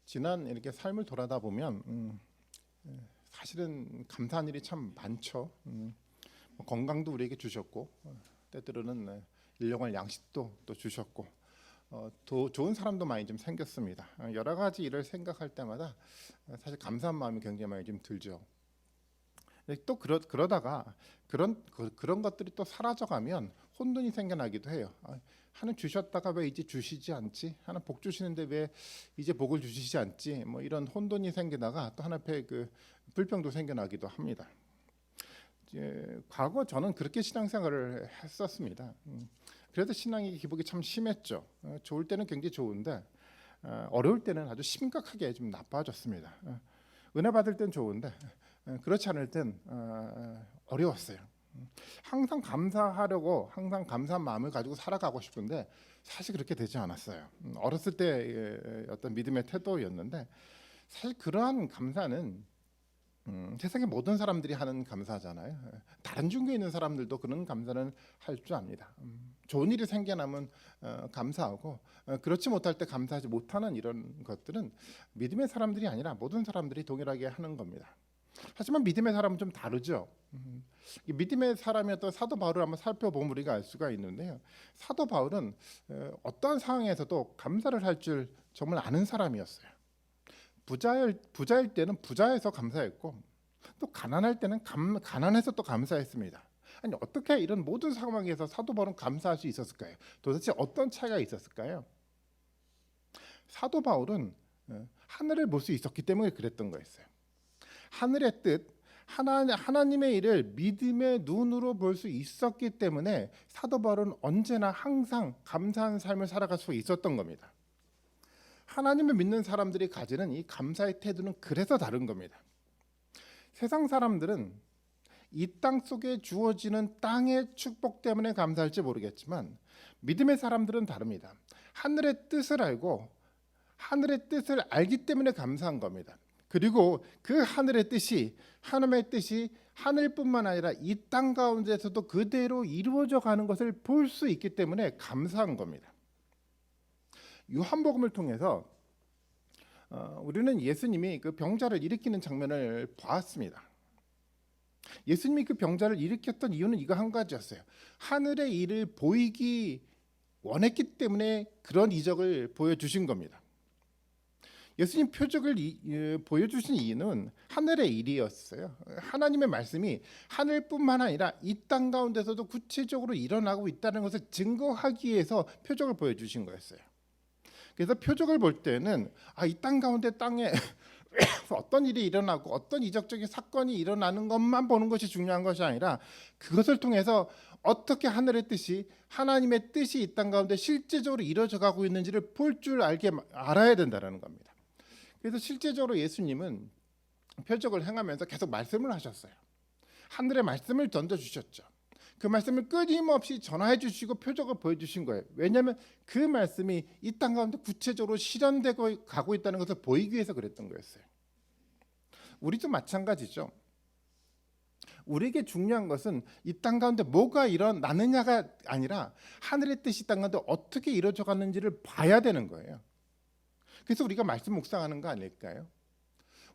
지난 이렇게 삶을 돌아다 보면 사실은 감사한 일이 참 많죠. 뭐 건강도 우리에게 주셨고 때때로는 일용할 양식도 또 주셨고 더 좋은 사람도 많이 좀 생겼습니다. 여러 가지 일을 생각할 때마다 사실 감사한 마음이 굉장히 많이 좀 들죠. 또 그러다가 그런 것들이 또 사라져가면 혼돈이 생겨나기도 해요. 하나님 주셨다가 왜 이제 주시지 않지? 하나님 복 주시는데 왜 이제 복을 주시지 않지? 뭐 이런 혼돈이 생기다가 또 하나님 앞에 그 불평도 생겨나기도 합니다. 과거 저는 그렇게 신앙생활을 했었습니다. 그래서 신앙의 기복이 참 심했죠. 좋을 때는 굉장히 좋은데 어려울 때는 아주 심각하게 좀 나빠졌습니다. 은혜 받을 땐 좋은데 그렇지 않을 땐 어려웠어요. 항상 감사하려고 항상 감사한 마음을 가지고 살아가고 싶은데 사실 그렇게 되지 않았어요. 어렸을 때 어떤 믿음의 태도였는데 사실 그러한 감사는 세상의 모든 사람들이 하는 감사잖아요. 다른 중교에 있는 사람들도 그런 감사는 할 줄 압니다. 좋은 일이 생겨나면 감사하고 그렇지 못할 때 감사하지 못하는 이런 것들은 믿음의 사람들이 아니라 모든 사람들이 동일하게 하는 겁니다. 하지만 믿음의 사람은 좀 다르죠. 믿음의 사람이었던 사도 바울을 한번 살펴보면 우리가 알 수가 있는데요. 사도 바울은 어떠한 상황에서도 감사를 할 줄 정말 아는 사람이었어요. 부자일 때는 부자해서 감사했고 또 가난할 때는 가난해서 또 감사했습니다. 아니 어떻게 이런 모든 상황에서 사도 바울은 감사할 수 있었을까요? 도대체 어떤 차이가 있었을까요? 사도 바울은 하늘을 볼 수 있었기 때문에 그랬던 거였어요. 하늘의 뜻, 하나님의 일을 믿음의 눈으로 볼 수 있었기 때문에 사도 바울은 언제나 항상 감사한 삶을 살아갈 수 있었던 겁니다. 하나님을 믿는 사람들이 가지는 이 감사의 태도는 그래서 다른 겁니다. 세상 사람들은 이 땅 속에 주어지는 땅의 축복 때문에 감사할지 모르겠지만 믿음의 사람들은 다릅니다. 하늘의 뜻을 알고 하늘의 뜻을 알기 때문에 감사한 겁니다. 그리고 그 하늘의 뜻이 하나님의 뜻이 하늘뿐만 아니라 이 땅 가운데서도 그대로 이루어져 가는 것을 볼 수 있기 때문에 감사한 겁니다. 요한복음을 통해서 우리는 예수님이 그 병자를 일으키는 장면을 보았습니다. 예수님이 그 병자를 일으켰던 이유는 이거 한 가지였어요. 하늘의 일을 보이기 원했기 때문에 그런 이적을 보여주신 겁니다. 예수님 표적을 보여주신 이유는 하늘의 일이었어요. 하나님의 말씀이 하늘뿐만 아니라 이 땅 가운데서도 구체적으로 일어나고 있다는 것을 증거하기 위해서 표적을 보여주신 거였어요. 그래서 표적을 볼 때는 이 땅 가운데 땅에 어떤 일이 일어나고 어떤 이적적인 사건이 일어나는 것만 보는 것이 중요한 것이 아니라 그것을 통해서 어떻게 하늘의 뜻이 하나님의 뜻이 이 땅 가운데 실제적으로 이루어져 가고 있는지를 볼 줄 알아야 된다는 겁니다. 그래서 실제적으로 예수님은 표적을 행하면서 계속 말씀을 하셨어요. 하늘의 말씀을 던져주셨죠. 그 말씀을 끊임없이 전화해 주시고 표적을 보여주신 거예요. 왜냐하면 그 말씀이 이 땅 가운데 구체적으로 실현되고 가고 있다는 것을 보이기 위해서 그랬던 거였어요. 우리도 마찬가지죠. 우리에게 중요한 것은 이 땅 가운데 뭐가 일어나느냐가 아니라 하늘의 뜻이 이 땅 가운데 어떻게 이루어져 가는지를 봐야 되는 거예요. 그래서 우리가 말씀 묵상하는 거 아닐까요?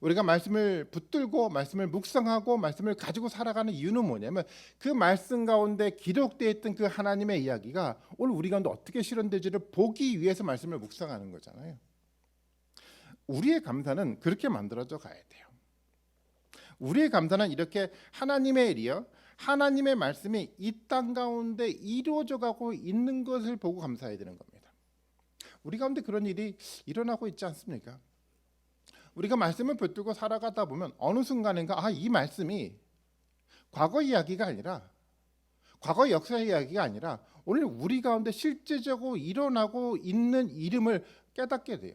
우리가 말씀을 붙들고 말씀을 묵상하고 말씀을 가지고 살아가는 이유는 뭐냐면 그 말씀 가운데 기록되어 있던 그 하나님의 이야기가 오늘 우리 가운데 어떻게 실현되지를 보기 위해서 말씀을 묵상하는 거잖아요. 우리의 감사는 그렇게 만들어져 가야 돼요. 우리의 감사는 이렇게 하나님의 일이요, 하나님의 말씀이 이 땅 가운데 이루어져 가고 있는 것을 보고 감사해야 되는 겁니다. 우리 가운데 그런 일이 일어나고 있지 않습니까? 우리가 말씀을 붙들고 살아가다 보면 어느 순간인가 이 말씀이 과거 이야기가 아니라 과거 역사의 이야기가 아니라 오늘 우리 가운데 실제적으로 일어나고 있는 이름을 깨닫게 돼요.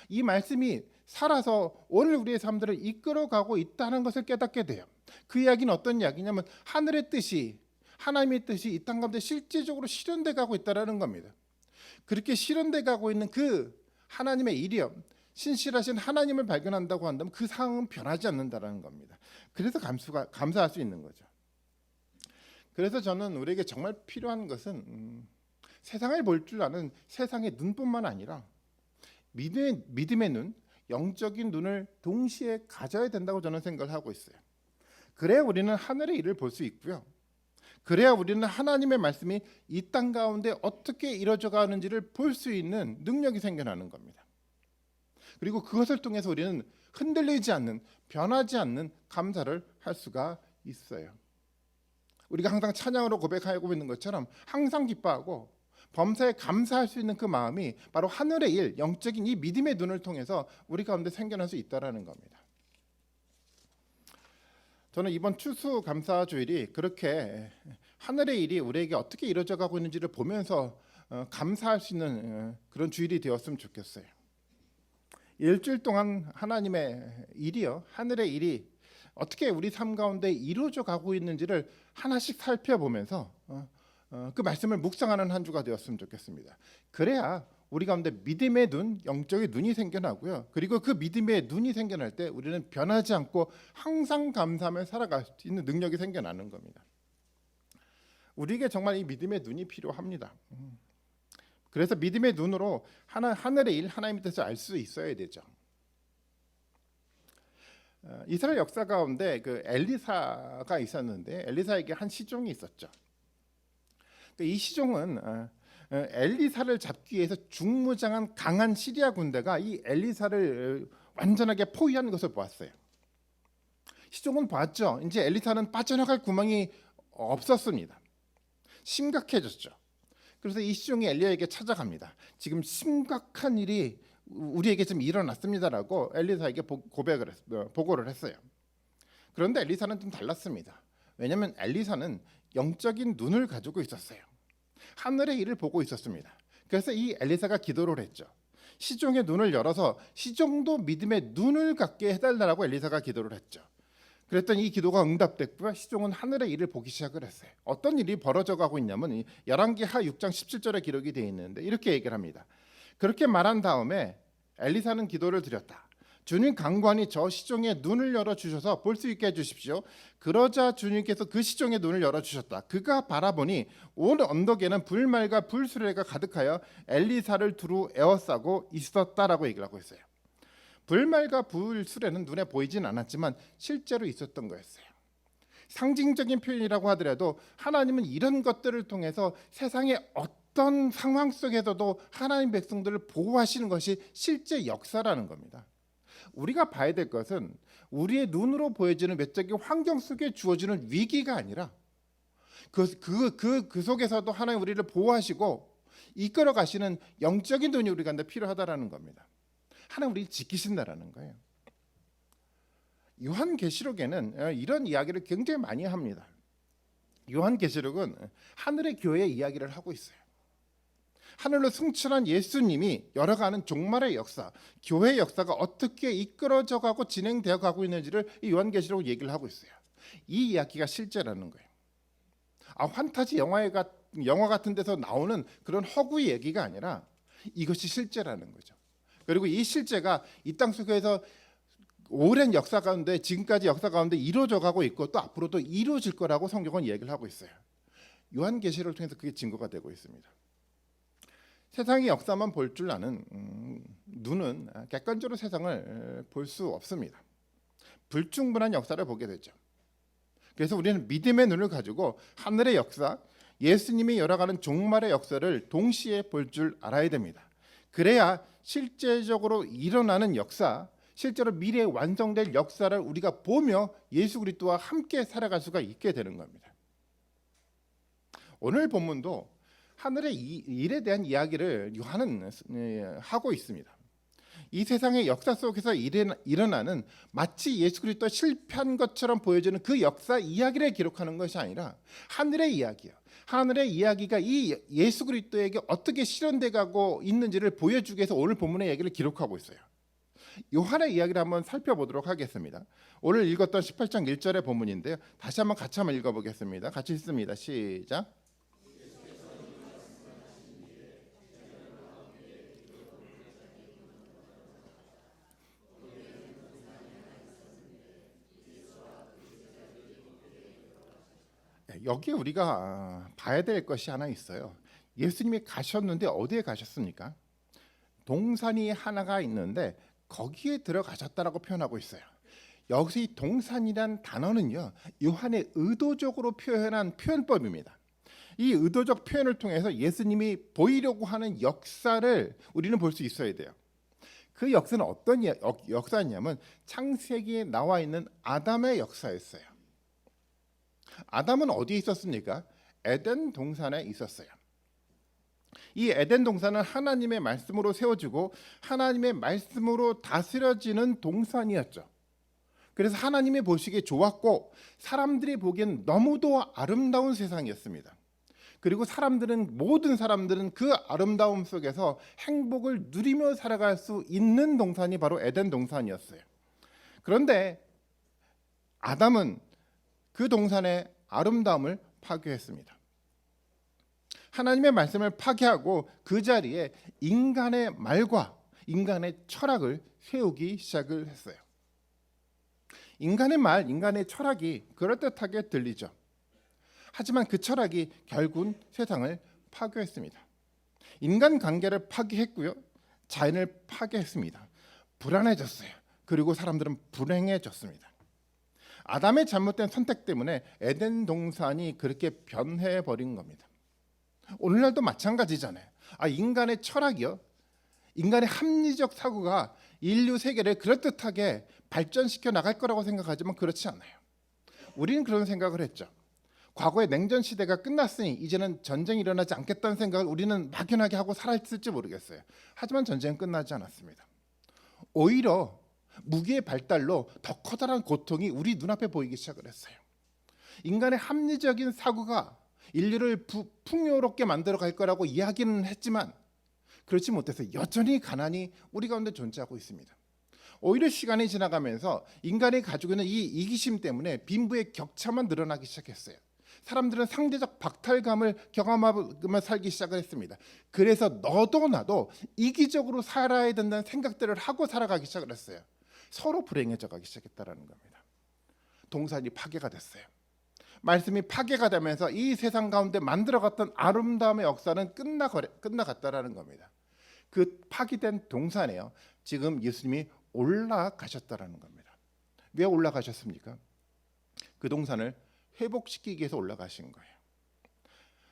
이 말씀이 살아서 오늘 우리의 삶들을 이끌어가고 있다는 것을 깨닫게 돼요. 그 이야기는 어떤 이야기냐면 하늘의 뜻이 하나님의 뜻이 이 땅 가운데 실제적으로 실현돼 가고 있다는 겁니다. 그렇게 실현돼 가고 있는 그 하나님의 일이요, 신실하신 하나님을 발견한다고 한다면 그 상황은 변하지 않는다는 겁니다. 그래서 감사할 수 있는 거죠. 그래서 저는 우리에게 정말 필요한 것은 세상을 볼 줄 아는 세상의 눈뿐만 아니라 믿음의 눈, 영적인 눈을 동시에 가져야 된다고 저는 생각을 하고 있어요. 그래야 우리는 하늘의 일을 볼 수 있고요. 그래야 우리는 하나님의 말씀이 이 땅 가운데 어떻게 이루어져 가는지를 볼 수 있는 능력이 생겨나는 겁니다. 그리고 그것을 통해서 우리는 흔들리지 않는, 변하지 않는 감사를 할 수가 있어요. 우리가 항상 찬양으로 고백하고 있는 것처럼 항상 기뻐하고 범사에 감사할 수 있는 그 마음이 바로 하늘의 일, 영적인 이 믿음의 눈을 통해서 우리 가운데 생겨날 수 있다라는 겁니다. 저는 이번 추수감사주일이 그렇게 하늘의 일이 우리에게 어떻게 이루어져 가고 있는지를 보면서 감사할 수 있는 그런 주일이 되었으면 좋겠어요. 일주일 동안 하나님의 일이요, 하늘의 일이 어떻게 우리 삶 가운데 이루어져 가고 있는지를 하나씩 살펴보면서 그 말씀을 묵상하는 한 주가 되었으면 좋겠습니다. 그래야 우리 가운데 믿음의 눈, 영적인 눈이 생겨나고요. 그리고 그 믿음의 눈이 생겨날 때 우리는 변하지 않고 항상 감사하며 살아갈 수 있는 능력이 생겨나는 겁니다. 우리에게 정말 이 믿음의 눈이 필요합니다. 그래서 믿음의 눈으로 하늘의 일, 하나님의 뜻을 알 수 있어야 되죠. 이스라엘 역사 가운데 그 엘리사가 있었는데 엘리사에게 한 시종이 있었죠. 이 시종은 엘리사를 잡기 위해서 중무장한 강한 시리아 군대가 이 엘리사를 완전하게 포위하는 것을 보았어요. 시종은 봤죠. 이제 엘리사는 빠져나갈 구멍이 없었습니다. 심각해졌죠. 그래서 이 시종이 엘리야에게 찾아갑니다. 지금 심각한 일이 우리에게 좀 일어났습니다라고 엘리사에게 보고를 했어요. 그런데 엘리사는 좀 달랐습니다. 왜냐하면 엘리사는 영적인 눈을 가지고 있었어요. 하늘의 일을 보고 있었습니다. 그래서 이 엘리사가 기도를 했죠. 시종의 눈을 열어서 시종도 믿음의 눈을 갖게 해달라고 엘리사가 기도를 했죠. 그랬더니 이 기도가 응답됐고요. 시종은 하늘의 일을 보기 시작을 했어요. 어떤 일이 벌어져 가고 있냐면 열왕기하 6장 17절에 기록이 되어 있는데 이렇게 얘기를 합니다. 그렇게 말한 다음에 엘리사는 기도를 드렸다. 주님 간관이 저 시종의 눈을 열어주셔서 볼 수 있게 해주십시오. 그러자 주님께서 그 시종의 눈을 열어주셨다. 그가 바라보니 온 언덕에는 불말과 불수레가 가득하여 엘리사를 두루 에워싸고 있었다라고 얘기를 하고 있어요. 불말과 불수레는 눈에 보이진 않았지만 실제로 있었던 거였어요. 상징적인 표현이라고 하더라도 하나님은 이런 것들을 통해서 세상의 어떤 상황 속에서도 하나님 백성들을 보호하시는 것이 실제 역사라는 겁니다. 우리가 봐야 될 것은 우리의 눈으로 보여지는 외적인 환경 속에 주어지는 위기가 아니라 그 속에서도 하나님 우리를 보호하시고 이끌어 가시는 영적인 눈이 우리 가운데 필요하다라는 겁니다. 하나님 우리를 지키신다라는 거예요. 요한계시록에는 이런 이야기를 굉장히 많이 합니다. 요한계시록은 하늘의 교회의 이야기를 하고 있어요. 하늘로 승천한 예수님이 열어가는 종말의 역사, 교회의 역사가 어떻게 이끌어져 가고 진행되어 가고 있는지를 이 요한계시록은 얘기를 하고 있어요. 이 이야기가 실제라는 거예요. 판타지 영화 같은 데서 나오는 그런 허구의 얘기가 아니라 이것이 실제라는 거죠. 그리고 이 실제가 이 땅 속에서 오랜 역사 가운데 지금까지 역사 가운데 이루어져 가고 있고 또 앞으로도 이루어질 거라고 성경은 얘기를 하고 있어요. 요한계시록을 통해서 그게 증거가 되고 있습니다. 세상의 역사만 볼 줄 아는 눈은 객관적으로 세상을 볼 수 없습니다. 불충분한 역사를 보게 되죠. 그래서 우리는 믿음의 눈을 가지고 하늘의 역사, 예수님이 열어가는 종말의 역사를 동시에 볼 줄 알아야 됩니다. 그래야 실제적으로 일어나는 역사, 실제로 미래에 완성될 역사를 우리가 보며 예수 그리스도와 함께 살아갈 수가 있게 되는 겁니다. 오늘 본문도 하늘의 일에 대한 이야기를 요한은 하고 있습니다. 이 세상의 역사 속에서 일어나는 마치 예수 그리스도가 실패한 것처럼 보여지는 그 역사 이야기를 기록하는 것이 아니라 하늘의 이야기요. 하늘의 이야기가 이 예수 그리스도에게 어떻게 실현돼 가고 있는지를 보여주기 위해서 오늘 본문의 이야기를 기록하고 있어요. 요한의 이야기를 한번 살펴보도록 하겠습니다. 오늘 읽었던 18장 1절의 본문인데요. 다시 한번 같이 한번 읽어보겠습니다. 같이 읽습니다. 시작. 여기에 우리가 봐야 될 것이 하나 있어요. 예수님이 가셨는데 어디에 가셨습니까? 동산이 하나가 있는데 거기에 들어가셨다라고 표현하고 있어요. 여기서 이 동산이란 단어는요, 요한이 의도적으로 표현한 표현법입니다. 이 의도적 표현을 통해서 예수님이 보이려고 하는 역사를 우리는 볼 수 있어야 돼요. 그 역사는 어떤 역사냐면 창세기에 나와 있는 아담의 역사였어요. 아담은 어디에 있었습니까? 에덴 동산에 있었어요. 이 에덴 동산은 하나님의 말씀으로 세워지고 하나님의 말씀으로 다스려지는 동산이었죠. 그래서 하나님이 보시기에 좋았고 사람들이 보기엔 너무도 아름다운 세상이었습니다. 그리고 모든 사람들은 그 아름다움 속에서 행복을 누리며 살아갈 수 있는 동산이 바로 에덴 동산이었어요. 그런데 아담은 그 동산의 아름다움을 파괴했습니다. 하나님의 말씀을 파괴하고 그 자리에 인간의 말과 인간의 철학을 세우기 시작을 했어요. 인간의 말, 인간의 철학이 그럴듯하게 들리죠. 하지만 그 철학이 결국은 세상을 파괴했습니다. 인간관계를 파괴했고요. 자연을 파괴했습니다. 불안해졌어요. 그리고 사람들은 불행해졌습니다. 아담의 잘못된 선택 때문에 에덴 동산이 그렇게 변해버린 겁니다. 오늘날도 마찬가지잖아요. 인간의 철학이요, 인간의 합리적 사고가 인류 세계를 그럴듯하게 발전시켜 나갈 거라고 생각하지만 그렇지 않아요. 우리는 그런 생각을 했죠. 과거의 냉전 시대가 끝났으니 이제는 전쟁이 일어나지 않겠다는 생각을 우리는 막연하게 하고 살았을지 모르겠어요. 하지만 전쟁은 끝나지 않았습니다. 오히려 무기의 발달로 더 커다란 고통이 우리 눈앞에 보이기 시작을 했어요. 인간의 합리적인 사고가 인류를 풍요롭게 만들어 갈 거라고 이야기는 했지만 그렇지 못해서 여전히 가난이 우리 가운데 존재하고 있습니다. 오히려 시간이 지나가면서 인간이 가지고 있는 이 이기심 때문에 빈부의 격차만 늘어나기 시작했어요. 사람들은 상대적 박탈감을 경험하며 살기 시작을 했습니다. 그래서 너도 나도 이기적으로 살아야 된다는 생각들을 하고 살아가기 시작을 했어요. 서로 불행해져 가기 시작했다는 겁니다. 동산이 파괴가 됐어요. 말씀이 파괴가 되면서 이 세상 가운데 만들어갔던 아름다움의 역사는 끝나갔다라는 겁니다. 그 파괴된 동산에요, 지금 예수님이 올라가셨다라는 겁니다. 왜 올라가셨습니까? 그 동산을 회복시키기 위해서 올라가신 거예요.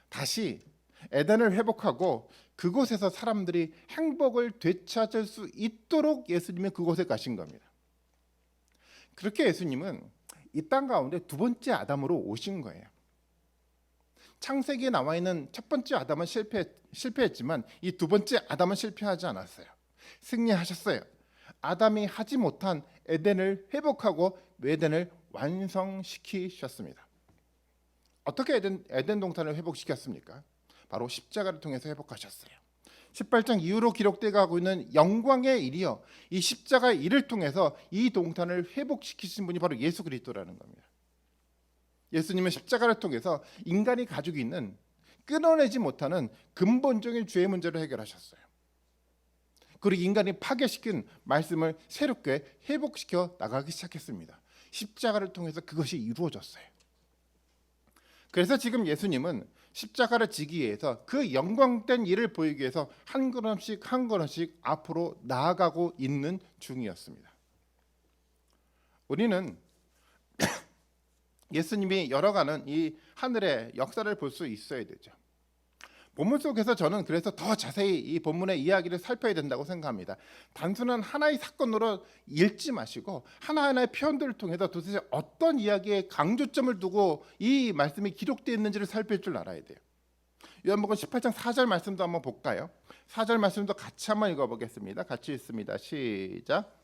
다시 에덴을 회복하고 그곳에서 사람들이 행복을 되찾을 수 있도록 예수님이 그곳에 가신 겁니다. 그렇게 예수님은 이 땅 가운데 두 번째 아담으로 오신 거예요. 창세기에 나와 있는 첫 번째 아담은 실패했지만 이 두 번째 아담은 실패하지 않았어요. 승리하셨어요. 아담이 하지 못한 에덴을 회복하고 에덴을 완성시키셨습니다. 어떻게 에덴 동산을 회복시켰습니까? 바로 십자가를 통해서 회복하셨어요. 18장 이후로 기록되어 가고 있는 영광의 일이요, 이 십자가의 일을 통해서 이 동산을 회복시키신 분이 바로 예수 그리스도라는 겁니다. 예수님은 십자가를 통해서 인간이 가지고 있는 끊어내지 못하는 근본적인 죄의 문제를 해결하셨어요. 그리고 인간이 파괴시킨 말씀을 새롭게 회복시켜 나가기 시작했습니다. 십자가를 통해서 그것이 이루어졌어요. 그래서 지금 예수님은 십자가를 지기 위해서 그 영광된 일을 보이기 위해서 한 걸음씩 한 걸음씩 앞으로 나아가고 있는 중이었습니다. 우리는 예수님이 열어가는 이 하늘의 역사를 볼 수 있어야 되죠. 본문 속에서 저는 그래서 더 자세히 이 본문의 이야기를 살펴야 된다고 생각합니다. 단순한 하나의 사건으로 읽지 마시고 하나하나의 표현들을 통해서 도대체 어떤 이야기에 강조점을 두고 이 말씀이 기록되어 있는지를 살필 줄 알아야 돼요. 요한복음 18장 4절 말씀도 한번 볼까요? 4절 말씀도 같이 한번 읽어보겠습니다. 같이 읽습니다. 시작.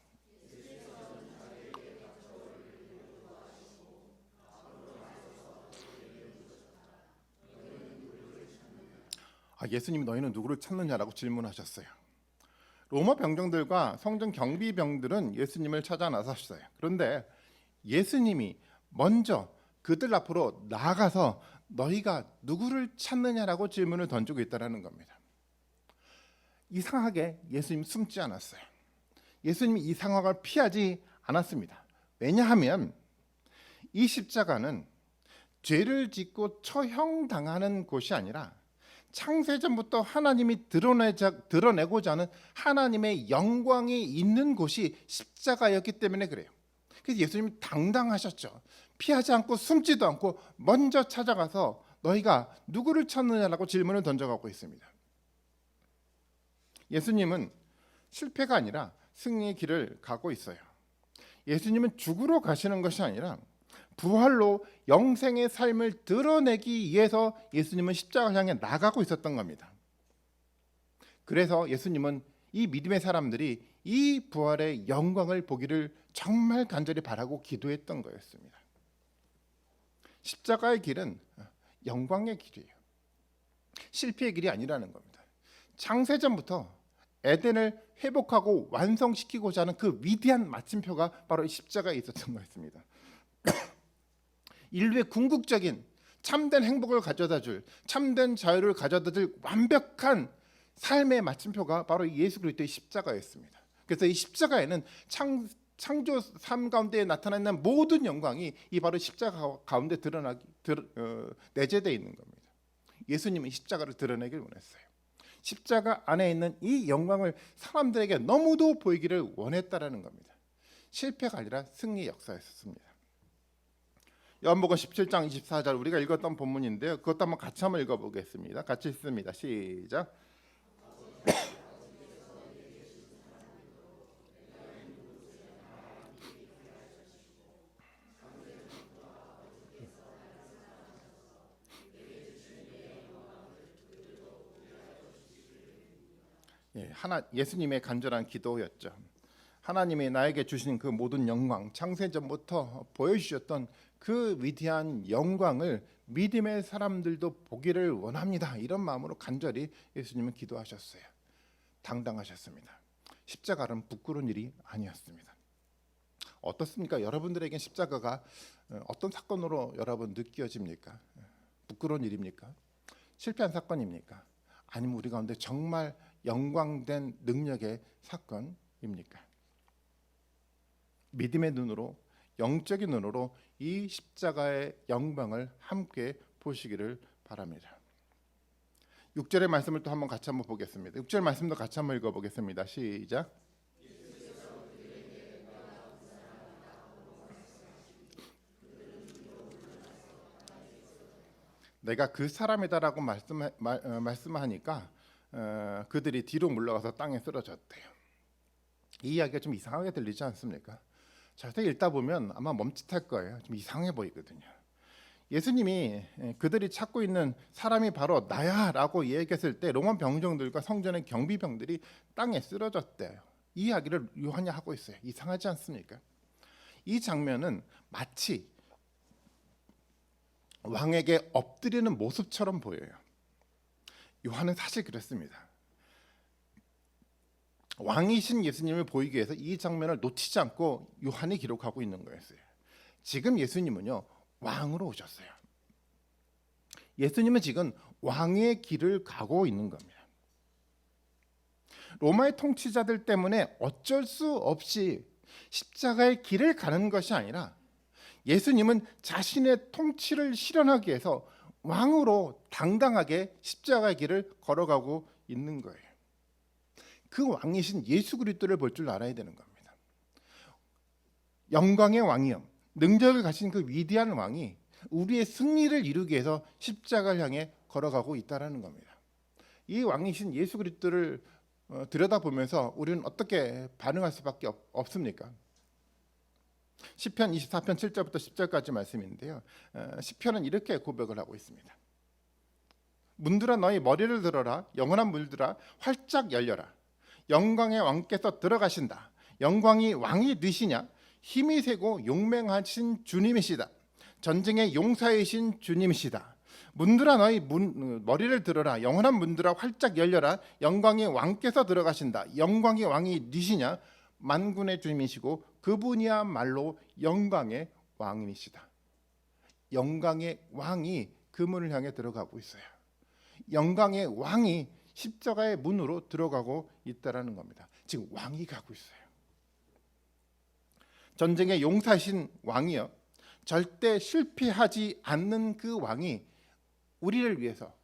예수님이 너희는 누구를 찾느냐라고 질문하셨어요. 로마 병정들과 성전 경비병들은 예수님을 찾아 나섰어요. 그런데 예수님이 먼저 그들 앞으로 나아가서 너희가 누구를 찾느냐라고 질문을 던지고 있다는 겁니다. 이상하게 예수님 숨지 않았어요. 예수님이 이 상황을 피하지 않았습니다. 왜냐하면 이 십자가는 죄를 짓고 처형당하는 곳이 아니라 창세전부터 하나님이 드러내고자 하는 하나님의 영광이 있는 곳이 십자가였기 때문에 그래요. 그래서 예수님이 당당하셨죠. 피하지 않고 숨지도 않고 먼저 찾아가서 너희가 누구를 찾느냐라고 질문을 던져가고 있습니다. 예수님은 실패가 아니라 승리의 길을 가고 있어요. 예수님은 죽으러 가시는 것이 아니라 부활로 영생의 삶을 드러내기 위해서 예수님은 십자가를 향해 나가고 있었던 겁니다. 그래서 예수님은 이 믿음의 사람들이 이 부활의 영광을 보기를 정말 간절히 바라고 기도했던 거였습니다. 십자가의 길은 영광의 길이에요. 실패의 길이 아니라는 겁니다. 창세전부터 에덴을 회복하고 완성시키고자 하는 그 위대한 마침표가 바로 십자가에 있었던 거였습니다. 인류의 궁극적인 참된 행복을 가져다 줄, 참된 자유를 가져다 줄 완벽한 삶의 마침표가 바로 예수 그리스도의 십자가였습니다. 그래서 이 십자가에는 창조 삶 가운데 나타나는 모든 영광이 이 바로 십자가 가운데 내재되어 있는 겁니다. 예수님은 십자가를 드러내길 원했어요. 십자가 안에 있는 이 영광을 사람들에게 너무도 보이기를 원했다라는 겁니다. 실패가 아니라 승리의 역사였습니다. 요한복음 17장 24절 우리가 읽었던 본문인데요. 그것도 한번 같이 읽어보겠습니다. 같이 읽습니다. 시작. 예수님의 간절한 기도였죠. 하나님이 나에게 주신 그 모든 영광, 창세전부터 보여주셨던 그 위대한 영광을 믿음의 사람들도 보기를 원합니다. 이런 마음으로 간절히 예수님은 기도하셨어요. 당당하셨습니다. 십자가는 부끄러운 일이 아니었습니다. 어떻습니까? 여러분들에겐 십자가가 어떤 사건으로 여러분 느껴집니까? 부끄러운 일입니까? 실패한 사건입니까? 아니면 우리 가운데 정말 영광된 능력의 사건입니까? 믿음의 눈으로, 영적인 눈으로 이 십자가의 영광을 함께 보시기를 바랍니다. 6절의 말씀을 또 한번 같이 한번 보겠습니다. 6절 말씀도 같이 한번 읽어보겠습니다. 시작. 내가 그 사람이다라고 말씀하니까 그들이 뒤로 물러가서 땅에 쓰러졌대요. 이 이야기가 좀 이상하게 들리지 않습니까? 자세히 읽다 보면 아마 멈칫할 거예요. 좀 이상해 보이거든요. 예수님이 그들이 찾고 있는 사람이 바로 나야라고 얘기했을 때 로마 병정들과 성전의 경비병들이 땅에 쓰러졌대요. 이 이야기를 요한이 하고 있어요. 이상하지 않습니까? 이 장면은 마치 왕에게 엎드리는 모습처럼 보여요. 요한은 사실 그랬습니다. 왕이신 예수님을 보이기 위해서 이 장면을 놓치지 않고 요한이 기록하고 있는 거였어요. 지금 예수님은요 왕으로 오셨어요. 예수님은 지금 왕의 길을 가고 있는 겁니다. 로마의 통치자들 때문에 어쩔 수 없이 십자가의 길을 가는 것이 아니라 예수님은 자신의 통치를 실현하기 위해서 왕으로 당당하게 십자가의 길을 걸어가고 있는 거예요. 그 왕이신 예수 그리스도를 볼 줄 알아야 되는 겁니다. 영광의 왕이요, 능력을 가진 그 위대한 왕이 우리의 승리를 이루기 위해서 십자가를 향해 걸어가고 있다라는 겁니다. 이 왕이신 예수 그리스도를 들여다보면서 우리는 어떻게 반응할 수밖에 없습니까? 시편 24편 7절부터 10절까지 말씀인데요. 시편은 이렇게 고백을 하고 있습니다. 문들아 너희 머리를 들어라, 영원한 물들아 활짝 열려라. 영광의 왕께서 들어가신다. 영광이 왕이 되시냐? 힘이 세고 용맹하신 주님이시다. 전쟁의 용사이신 주님이시다. 문들아 너희 머리를 들어라, 영원한 문들아 활짝 열려라. 영광의 왕께서 들어가신다. 영광의 왕이 되시냐? 만군의 주님이시고 그분이야말로 영광의 왕이시다. 영광의 왕이 그 문을 향해 들어가고 있어요. 영광의 왕이 십자가의 문으로 들어가고 있다라는 겁니다. 지금 왕이 가고 있어요. 전쟁의 용사신 왕이요, 절대 실패하지 않는 그 왕이 우리를 위해서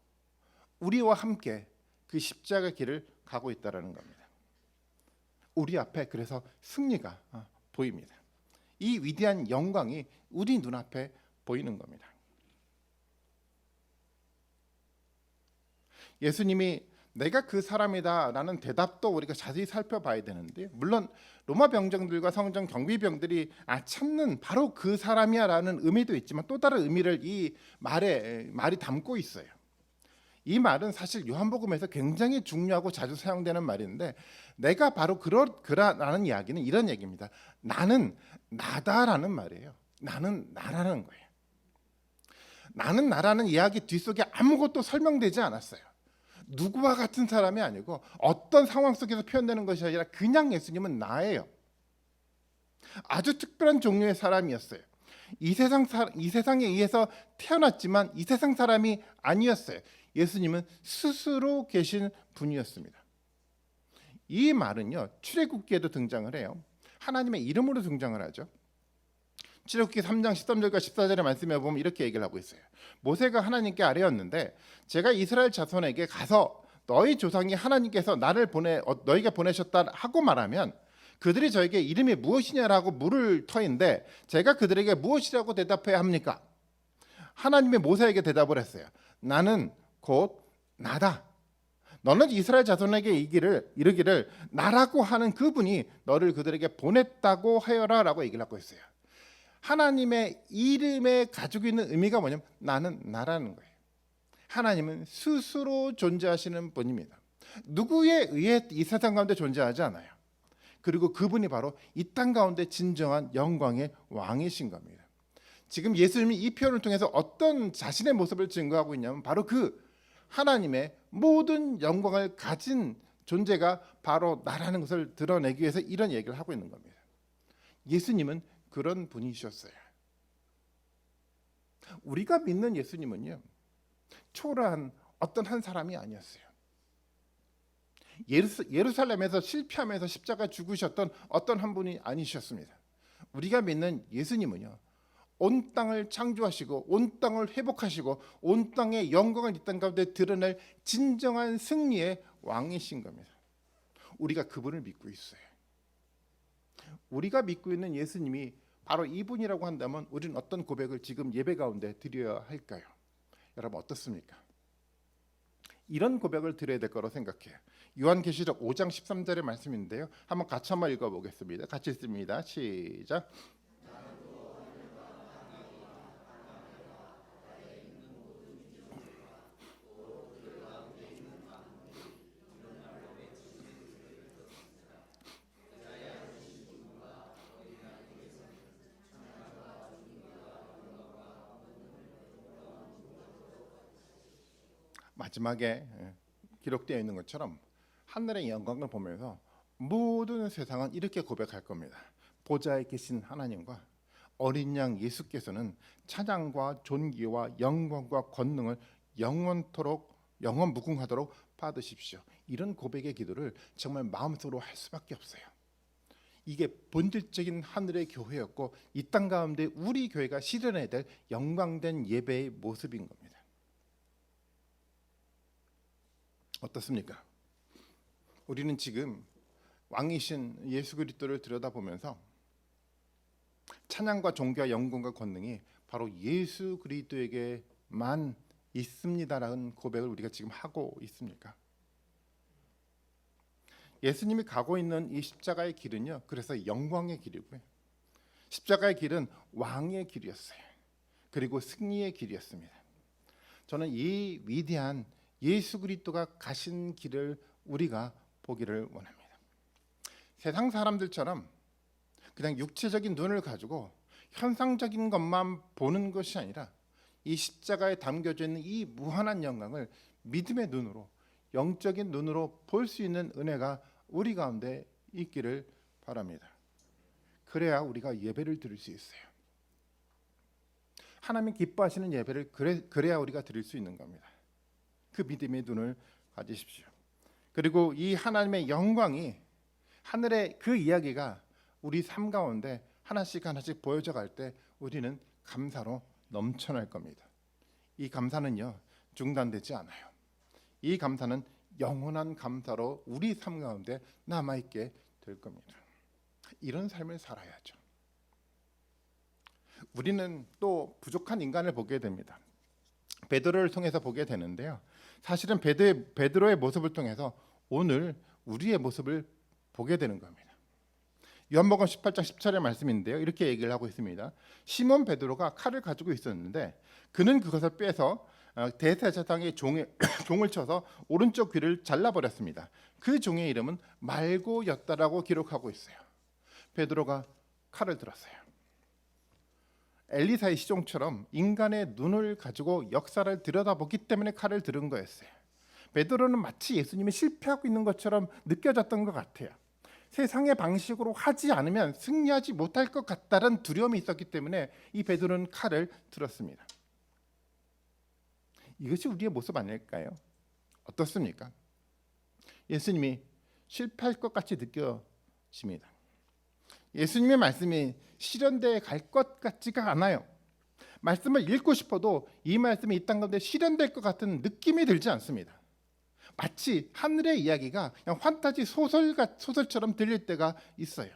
우리와 함께 그 십자가 길을 가고 있다라는 겁니다. 우리 앞에 그래서 승리가 보입니다. 이 위대한 영광이 우리 눈앞에 보이는 겁니다. 예수님이 내가 그 사람이다라는 대답도 우리가 자세히 살펴봐야 되는데, 물론 로마 병정들과 성전 경비병들이 찾는 바로 그 사람이야라는 의미도 있지만 또 다른 의미를 이 말이 담고 있어요. 이 말은 사실 요한복음에서 굉장히 중요하고 자주 사용되는 말인데, 내가 바로 그라라는 이야기는 이런 얘기입니다. 나는 나다라는 말이에요. 나는 나라는 거예요. 나는 나라는 이야기 뒤속에 아무것도 설명되지 않았어요. 누구와 같은 사람이 아니고 어떤 상황 속에서 표현되는 것이 아니라 그냥 예수님은 나예요. 아주 특별한 종류의 사람이었어요. 이 세상에 의해서 태어났지만 이 세상 사람이 아니었어요. 예수님은 스스로 계신 분이었습니다. 이 말은요, 출애굽기에도 등장을 해요. 하나님의 이름으로 등장을 하죠. 출애굽기 3장 13절과 14절의 말씀에 보면 이렇게 얘기를 하고 있어요. 모세가 하나님께 아뢰었는데 제가 이스라엘 자손에게 가서 너희 조상이 하나님께서 너희가 보내셨다 하고 말하면 그들이 저에게 이름이 무엇이냐라고 물을 터인데 제가 그들에게 무엇이라고 대답해야 합니까? 하나님이 모세에게 대답을 했어요. 나는 곧 나다. 너는 이스라엘 자손에게 이르기를 나라고 하는 그분이 너를 그들에게 보냈다고 하여라라고 얘기를 하고 있어요. 하나님의 이름에 가지고 있는 의미가 뭐냐면 나는 나라는 거예요. 하나님은 스스로 존재하시는 분입니다. 누구에 의해 이 세상 가운데 존재하지 않아요. 그리고 그분이 바로 이 땅 가운데 진정한 영광의 왕이신 겁니다. 지금 예수님이 이 표현을 통해서 어떤 자신의 모습을 증거하고 있냐면 바로 그 하나님의 모든 영광을 가진 존재가 바로 나라는 것을 드러내기 위해서 이런 얘기를 하고 있는 겁니다. 예수님은 그런 분이셨어요. 우리가 믿는 예수님은요, 초라한 어떤 한 사람이 아니었어요. 예루살렘에서 실패하면서 십자가 죽으셨던 어떤 한 분이 아니셨습니다. 우리가 믿는 예수님은요, 온 땅을 창조하시고 온 땅을 회복하시고 온 땅의 영광을 이 땅 가운데 드러낼 진정한 승리의 왕이신 겁니다. 우리가 그분을 믿고 있어요. 우리가 믿고 있는 예수님이 바로 이분이라고 한다면 우리는 어떤 고백을 지금 예배 가운데 드려야 할까요? 여러분 어떻습니까? 이런 고백을 드려야 될 거라고 생각해요. 요한계시록 5장 13절의 말씀인데요. 한번 읽어보겠습니다. 같이 읽습니다. 시작. 마지막에 기록되어 있는 것처럼 하늘의 영광을 보면서 모든 세상은 이렇게 고백할 겁니다. 보좌에 계신 하나님과 어린 양 예수께서는 찬양과 존귀와 영광과 권능을 영원 무궁하도록 받으십시오. 이런 고백의 기도를 정말 마음속으로 할 수밖에 없어요. 이게 본질적인 하늘의 교회였고 이 땅 가운데 우리 교회가 실현해야 될 영광된 예배의 모습인 겁니다. 어떻습니까? 우리는 지금 왕이신 예수 그리스도를 들여다보면서 찬양과 존귀와 영광과 권능이 바로 예수 그리스도에게만 있습니다라는 고백을 우리가 지금 하고 있습니까? 예수님이 가고 있는 이 십자가의 길은요, 그래서 영광의 길이고요. 십자가의 길은 왕의 길이었어요. 그리고 승리의 길이었습니다. 저는 이 위대한 예수 그리스도가 가신 길을 우리가 보기를 원합니다. 세상 사람들처럼 그냥 육체적인 눈을 가지고 현상적인 것만 보는 것이 아니라 이 십자가에 담겨져 있는 이 무한한 영광을 믿음의 눈으로, 영적인 눈으로 볼 수 있는 은혜가 우리 가운데 있기를 바랍니다. 그래야 우리가 예배를 드릴 수 있어요. 하나님 기뻐하시는 예배를 그래야 우리가 드릴 수 있는 겁니다. 그 믿음의 눈을 가지십시오. 그리고 이 하나님의 영광이 하늘의 그 이야기가 우리 삶 가운데 하나씩 보여져 갈 때 우리는 감사로 넘쳐날 겁니다. 이 감사는요, 중단되지 않아요. 이 감사는 영원한 감사로 우리 삶 가운데 남아있게 될 겁니다. 이런 삶을 살아야죠. 우리는 또 부족한 인간을 보게 됩니다. 베드로를 통해서 보게 되는데요. 사실은 베드로의 모습을 통해서 오늘 우리의 모습을 보게 되는 겁니다. 요한복음 18장 10절의 말씀인데요. 이렇게 얘기를 하고 있습니다. 시몬 베드로가 칼을 가지고 있었는데 그는 그것을 빼서 대제사장의 종을 쳐서 오른쪽 귀를 잘라버렸습니다. 그 종의 이름은 말고였다라고 기록하고 있어요. 베드로가 칼을 들었어요. 엘리사의 시종처럼 인간의 눈을 가지고 역사를 들여다보기 때문에 칼을 들은 거였어요. 베드로는 마치 예수님이 실패하고 있는 것처럼 느껴졌던 것 같아요. 세상의 방식으로 하지 않으면 승리하지 못할 것 같다는 두려움이 있었기 때문에 이 베드로는 칼을 들었습니다. 이것이 우리의 모습 아닐까요? 어떻습니까? 예수님이 실패할 것 같이 느껴집니다. 예수님의 말씀이 실현되어 갈 것 같지가 않아요. 말씀을 읽고 싶어도 이 말씀이 이 땅 가운데 실현될 것 같은 느낌이 들지 않습니다. 마치 하늘의 이야기가 그냥 판타지 소설처럼 들릴 때가 있어요.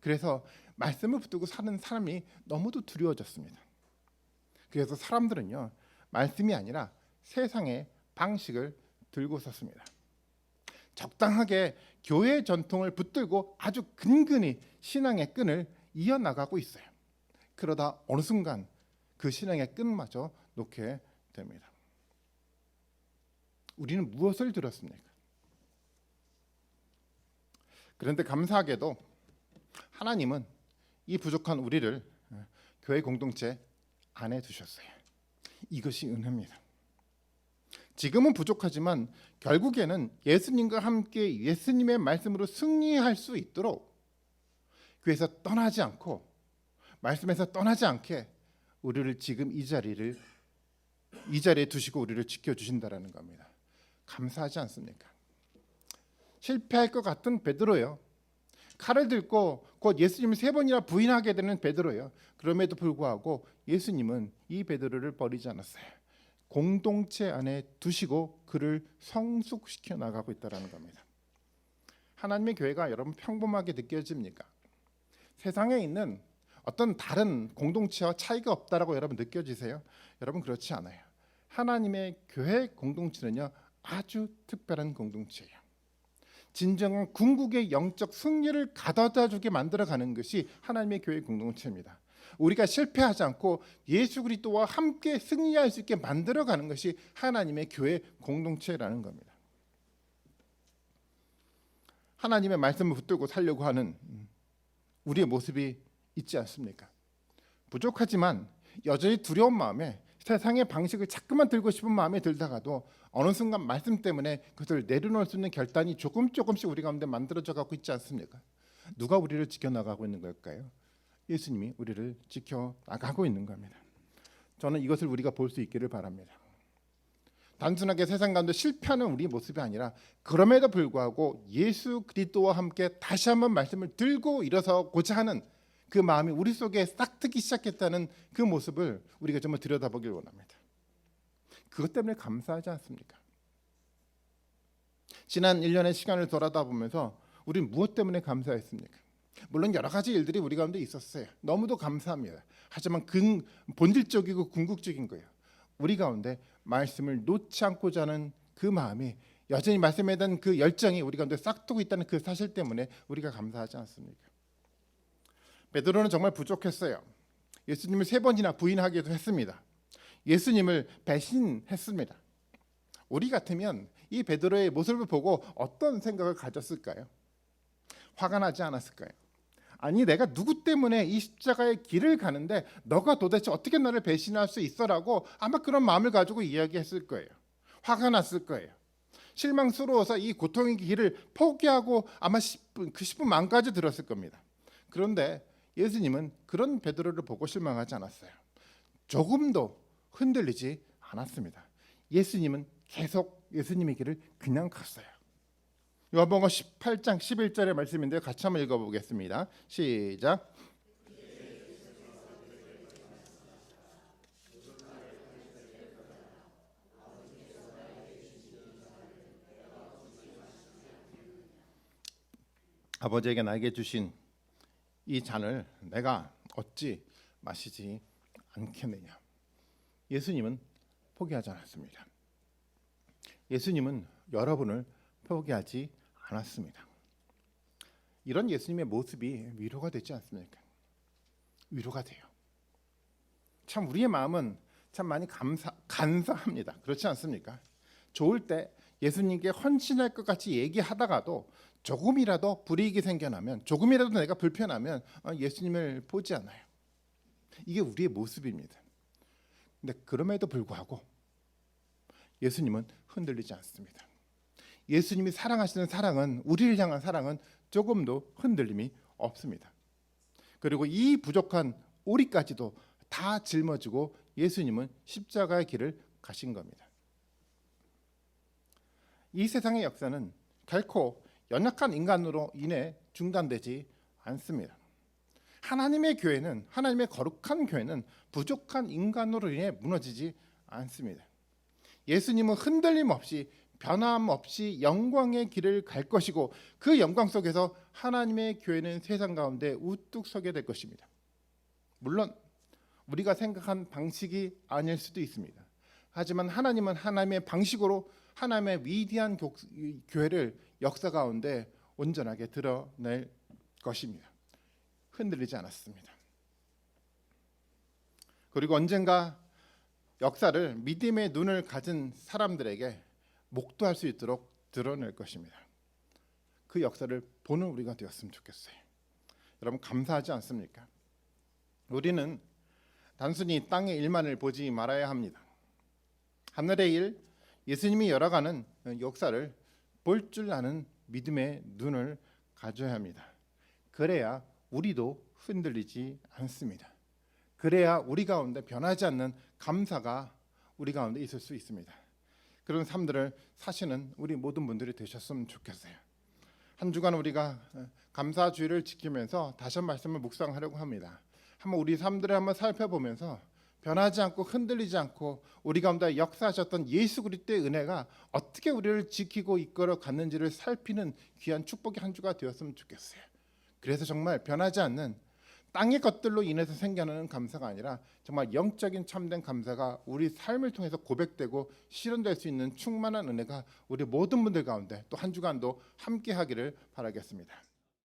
그래서 말씀을 붙들고 사는 사람이 너무도 두려워졌습니다. 그래서 사람들은요, 말씀이 아니라 세상의 방식을 들고 섰습니다. 적당하게 교회의 전통을 붙들고 아주 근근히 신앙의 끈을 이어나가고 있어요. 그러다 어느 순간 그 신앙의 끈마저 놓게 됩니다. 우리는 무엇을 들었습니까? 그런데 감사하게도 하나님은 이 부족한 우리를 교회 공동체 안에 두셨어요. 이것이 은혜입니다. 지금은 부족하지만 결국에는 예수님과 함께 예수님의 말씀으로 승리할 수 있도록 교회에서 떠나지 않고 말씀에서 떠나지 않게 우리를 지금 이 자리에 두시고 우리를 지켜주신다라는 겁니다. 감사하지 않습니까? 실패할 것 같은 베드로요. 칼을 들고 곧 예수님을 3번이나 부인하게 되는 베드로요. 그럼에도 불구하고 예수님은 이 베드로를 버리지 않았어요. 공동체 안에 두시고 그를 성숙시켜 나가고 있다는 겁니다. 하나님의 교회가 여러분 평범하게 느껴집니까? 세상에 있는 어떤 다른 공동체와 차이가 없다라고 여러분 느껴지세요? 여러분 그렇지 않아요. 하나님의 교회 공동체는요, 아주 특별한 공동체예요. 진정한 궁극의 영적 승리를 가져다 주게 만들어가는 것이 하나님의 교회 공동체입니다. 우리가 실패하지 않고 예수 그리스도와 함께 승리할 수 있게 만들어가는 것이 하나님의 교회 공동체라는 겁니다. 하나님의 말씀을 붙들고 살려고 하는 우리의 모습이 있지 않습니까? 부족하지만 여전히 두려운 마음에 세상의 방식을 자꾸만 들고 싶은 마음에 들다가도 어느 순간 말씀 때문에 그것을 내려놓을 수 있는 결단이 조금씩 우리 가운데 만들어져 가고 있지 않습니까? 누가 우리를 지켜나가고 있는 걸까요? 예수님이 우리를 지켜나가고 있는 겁니다. 저는 이것을 우리가 볼 수 있기를 바랍니다. 단순하게 세상 가운데 실패하는 우리의 모습이 아니라 그럼에도 불구하고 예수 그리스도와 함께 다시 한번 말씀을 들고 일어서고자 하는 그 마음이 우리 속에 싹트기 시작했다는 그 모습을 우리가 정말 들여다보길 원합니다. 그것 때문에 감사하지 않습니까? 지난 1년의 시간을 돌아다 보면서 우리는 무엇 때문에 감사했습니까? 물론 여러 가지 일들이 우리 가운데 있었어요. 너무도 감사합니다. 하지만 본질적이고 궁극적인 거예요. 우리 가운데 말씀을 놓지 않고자 하는 그 마음이 여전히 말씀에 대한 그 열정이 우리 가운데 싹트고 있다는 그 사실 때문에 우리가 감사하지 않습니까? 베드로는 정말 부족했어요. 예수님을 3번이나 부인하기도 했습니다. 예수님을 배신했습니다. 우리 같으면 이 베드로의 모습을 보고 어떤 생각을 가졌을까요? 화가 나지 않았을까요? 아니 내가 누구 때문에 이 십자가의 길을 가는데 너가 도대체 어떻게 나를 배신할 수 있어라고 아마 그런 마음을 가지고 이야기했을 거예요. 화가 났을 거예요. 실망스러워서 이 고통의 길을 포기하고 아마 10분 만까지 들었을 겁니다. 그런데 예수님은 그런 베드로를 보고 실망하지 않았어요. 조금도 흔들리지 않았습니다. 예수님은 계속 예수님의 길을 그냥 갔어요. 요한복음 18장 11절의 말씀인데요. 같이 한번 읽어보겠습니다. 시작. 아버지에게 나에게 주신 이 잔을 내가 어찌 마시지 않겠느냐. 예수님은 포기하지 않았습니다. 예수님은 여러분을 포기하지 않았습니다. 이런 예수님의 모습이 위로가 되지 않습니까? 위로가 돼요. 참 우리의 마음은 참 많이 간사합니다. 그렇지 않습니까? 좋을 때 예수님께 헌신할 것 같이 얘기하다가도 조금이라도 불이익이 생겨나면, 조금이라도 내가 불편하면 예수님을 보지 않아요. 이게 우리의 모습입니다. 근데 그럼에도 불구하고 예수님은 흔들리지 않습니다. 예수님이 사랑하시는 사랑은, 우리를 향한 사랑은 조금도 흔들림이 없습니다. 그리고 이 부족한 우리까지도 다 짊어지고 예수님은 십자가의 길을 가신 겁니다. 이 세상의 역사는 결코 연약한 인간으로 인해 중단되지 않습니다. 하나님의 교회는, 하나님의 거룩한 교회는 부족한 인간으로 인해 무너지지 않습니다. 예수님은 흔들림 없이, 변함 없이 영광의 길을 갈 것이고, 그 영광 속에서 하나님의 교회는 세상 가운데 우뚝 서게 될 것입니다. 물론 우리가 생각한 방식이 아닐 수도 있습니다. 하지만 하나님은 하나님의 방식으로 하나님의 위대한 교회를 역사 가운데 온전하게 드러낼 것입니다. 흔들리지 않았습니다. 그리고 언젠가 역사를 믿음의 눈을 가진 사람들에게 목도할 수 있도록 드러낼 것입니다. 그 역사를 보는 우리가 되었으면 좋겠어요. 여러분, 감사하지 않습니까? 우리는 단순히 땅의 일만을 보지 말아야 합니다. 하늘의 일, 예수님이 열어가는 역사를 볼 줄 아는 믿음의 눈을 가져야 합니다. 그래야 우리도 흔들리지 않습니다. 그래야 우리 가운데 변하지 않는 감사가 우리 가운데 있을 수 있습니다. 그런 삶들을 사시는 우리 모든 분들이 되셨으면 좋겠어요. 한 주간 우리가 감사주의를 지키면서 다시 한 말씀을 묵상하려고 합니다. 한번 우리 삶들을 한번 살펴보면서 변하지 않고 흔들리지 않고 우리 가운데 역사하셨던 예수 그리스도의 은혜가 어떻게 우리를 지키고 이끌어 갔는지를 살피는 귀한 축복의 한 주가 되었으면 좋겠어요. 그래서 정말 변하지 않는 땅의 것들로 인해서 생겨나는 감사가 아니라 정말 영적인 참된 감사가 우리 삶을 통해서 고백되고 실현될 수 있는 충만한 은혜가 우리 모든 분들 가운데 또 한 주간도 함께 하기를 바라겠습니다.